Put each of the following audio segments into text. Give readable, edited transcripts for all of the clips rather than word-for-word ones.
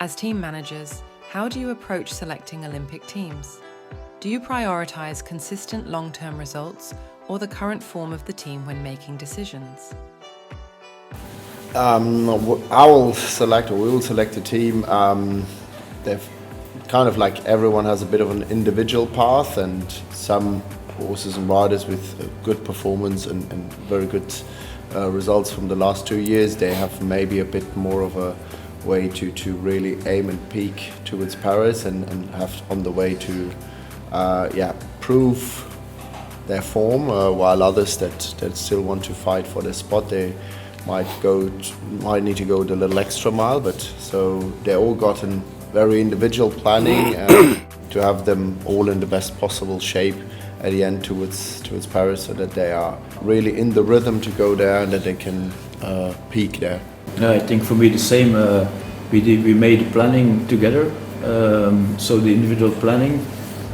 As team managers, how do you approach selecting Olympic teams? Do you prioritize consistent long-term results or the current form of the team when making decisions? We will select a team. They've kind of like everyone has a bit of an individual path, and some horses and riders with good performance and very good results from the last 2 years, they have maybe a bit more of a way to really aim and peak towards Paris and have on the way to prove their form, while others that still want to fight for their spot, they might need to go the little extra mile. But so they all got a very individual planning to have them all in the best possible shape at the end towards Paris, so that they are really in the rhythm to go there and that they can peak there. I think for me the same. We made the planning together. So the individual planning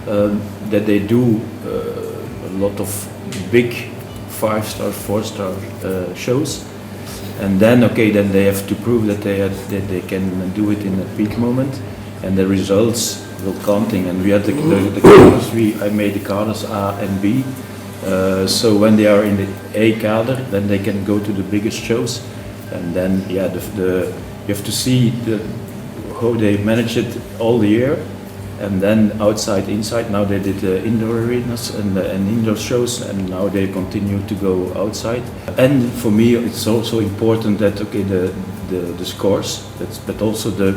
that they do a lot of big 5-star, 4-star shows, and then they have to prove that they can do it in a peak moment, and the results will counting. And we had the cadres. I made the cadres A and B. So when they are in the A cadre, then they can go to the biggest shows, and then you have to see how they manage it all the year, and then outside, inside. Now they did indoor arenas and indoor shows, and now they continue to go outside. And for me, it's also important that the scores, but also the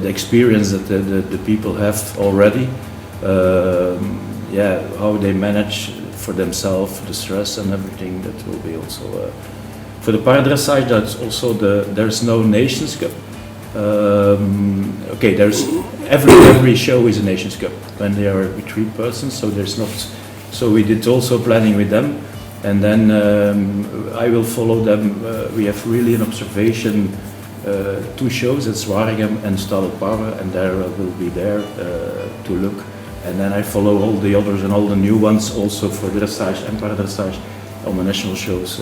experience that the people have already. How they manage for themselves the stress and everything. That will be also for the para-dressage. That's also there's no Nations Cup. There's every show is a Nations Cup when they are with 3 persons. So there's not. So we did also planning with them, and then I will follow them. We have really an observation. 2 shows at Zwaregem and Stadel, and there will be there to look. And then I follow all the others and all the new ones also for dressage and para-dressage on the national shows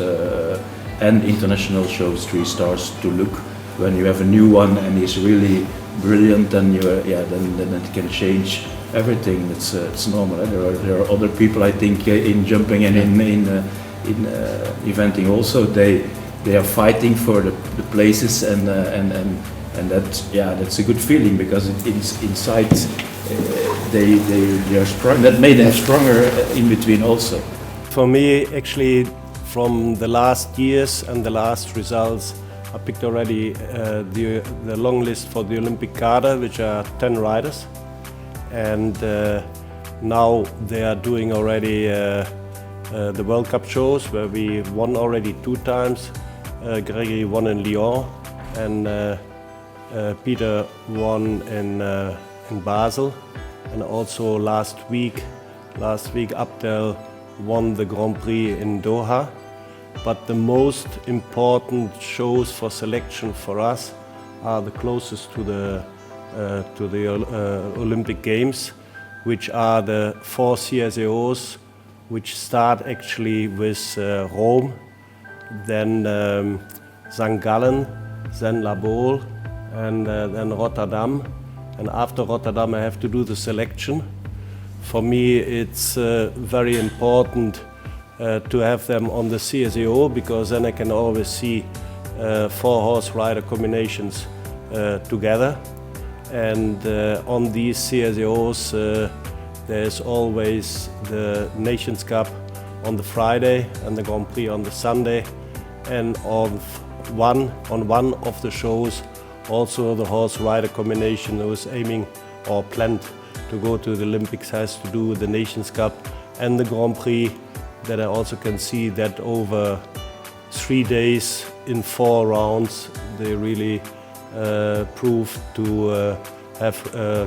and international shows, 3 stars to look. When you have a new one and he's really brilliant, then then it can change everything. It's normal. There are other people, I think, in jumping and in eventing also. They are fighting for the places, and that's a good feeling, because it's inside they are strong. That made them stronger in between also. For me, actually, from the last years and the last results, I picked already the long list for the Olympic cadre, which are 10 riders, and now they are doing already the World Cup shows, where we won already 2 times. Gregory won in Lyon, and Peter won in Basel, and also last week Abdel won the Grand Prix in Doha. But the most important shows for selection for us are the closest to the Olympic Games, which are the 4 CSAOs, which start actually with Rome, then St. Gallen, then La Baule, and then Rotterdam. And after Rotterdam, I have to do the selection. For me, it's very important to have them on the CSAO, because then I can always see 4-horse rider combinations together. And on these CSAOs, there's always the Nations Cup on the Friday and the Grand Prix on the Sunday. And on one of the shows, also the horse rider combination who is aiming or planned to go to the Olympics has to do the Nations Cup and the Grand Prix. That I also can see that over 3 days in 4 rounds, they really prove to have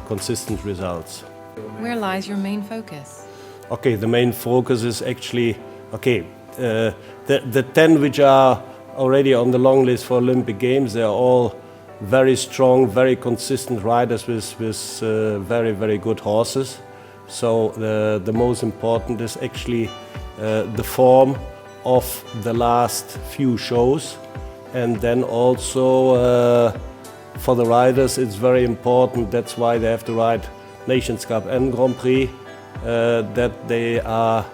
consistent results. Where lies your main focus? The main focus is actually, the 10 which are already on the long list for Olympic Games, they are all very strong, very consistent riders with very, very good horses. So the most important is actually the form of the last few shows, and then also for the riders it's very important, that's why they have to ride Nations Cup and Grand Prix, that they are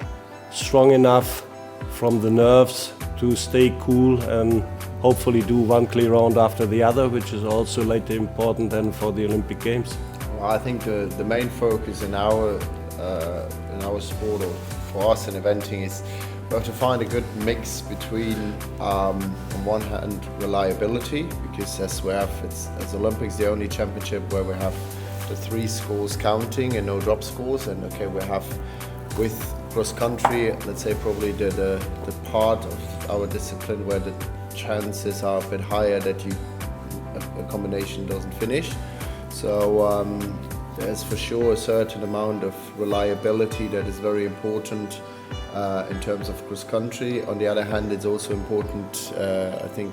strong enough from the nerves to stay cool and hopefully do one clear round after the other, which is also later important then for the Olympic Games. Well, I think the main focus in our sport, or for us in eventing, is we have to find a good mix between, on one hand, reliability, because as Olympics, the only championship where we have the 3 scores counting and no drop scores, and okay, we have with cross country, let's say probably the part of our discipline where the chances are a bit higher that a combination doesn't finish. So there's for sure a certain amount of reliability that is very important in terms of cross country. On the other hand, it's also important, I think,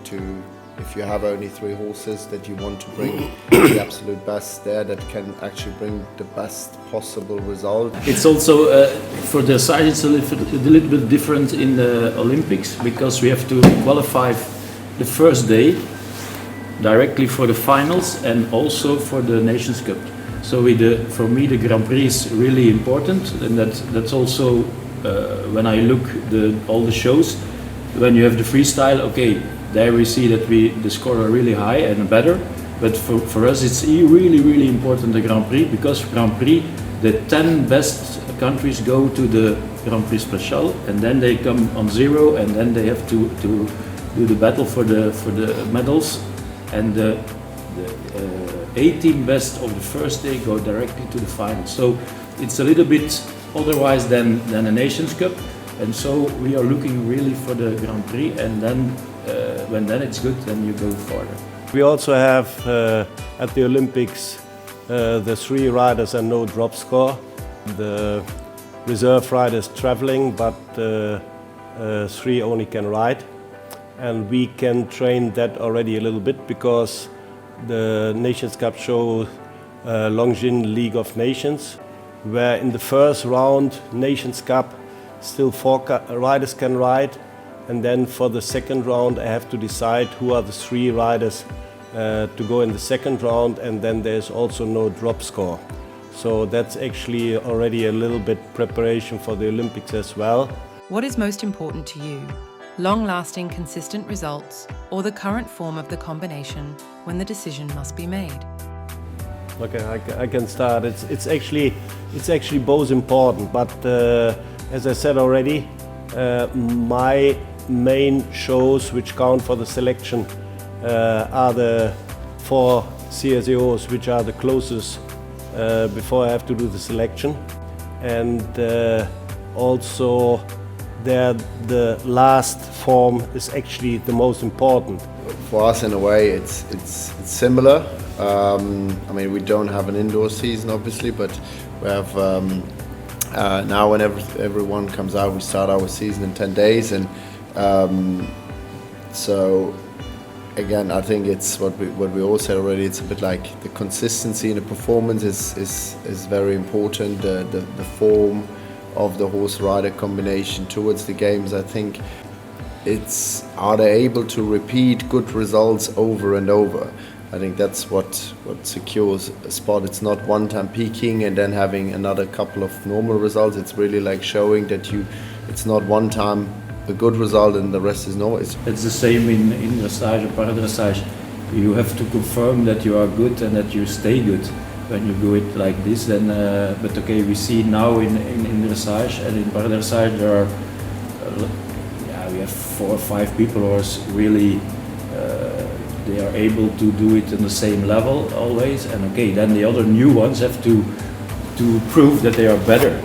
if you have only 3 horses, that you want to bring the absolute best there that can actually bring the best possible result. It's also for dressage, it's a little bit different in the Olympics, because we have to qualify the first day directly for the finals and also for the Nations Cup. So for me the Grand Prix is really important, and that's also when I look all the shows, when you have the freestyle, okay, there we see that the score are really high and better, but for us it's really important, the Grand Prix, because Grand Prix, the 10 best countries go to the Grand Prix Special, and then they come on 0, and then they have to do the battle for the medals, and the 18 best of the first day go directly to the final. So it's a little bit otherwise than a Nations Cup, and so we are looking really for the Grand Prix, and then when it's good, then you go further. We also have at the Olympics the 3 riders and no drop score. The reserve riders traveling, but 3 only can ride. And we can train that already a little bit, because the Nations Cup show Longines League of Nations, where in the first round Nations Cup still 4 riders can ride, and then for the second round I have to decide who are the 3 riders to go in the second round, and then there's also no drop score. So that's actually already a little bit preparation for the Olympics as well. What is most important to you? Long-lasting, consistent results, or the current form of the combination when the decision must be made? Okay, I can start. It's actually both important, but as I said already, my main shows which count for the selection are the 4 CSEOs, which are the closest before I have to do the selection, and also the last form is actually the most important. For us, in a way, it's similar. I mean, we don't have an indoor season, obviously, but we have now when everyone comes out, we start our season in 10 days, and so again, I think it's what we all said already. It's a bit like the consistency in the performance is very important. The form of the horse-rider combination towards the games, I think are they able to repeat good results over and over? I think that's what secures a spot. It's not one time peaking and then having another couple of normal results. It's really like showing that it's not one time a good result and the rest is no. It's the same in dressage or para-dressage. You have to confirm that you are good and that you stay good. When you do it like this, then but okay, we see now in dressage and in para-dressage there are we have 4 or 5 people who are really they are able to do it in the same level always, and okay, then the other new ones have to prove that they are better.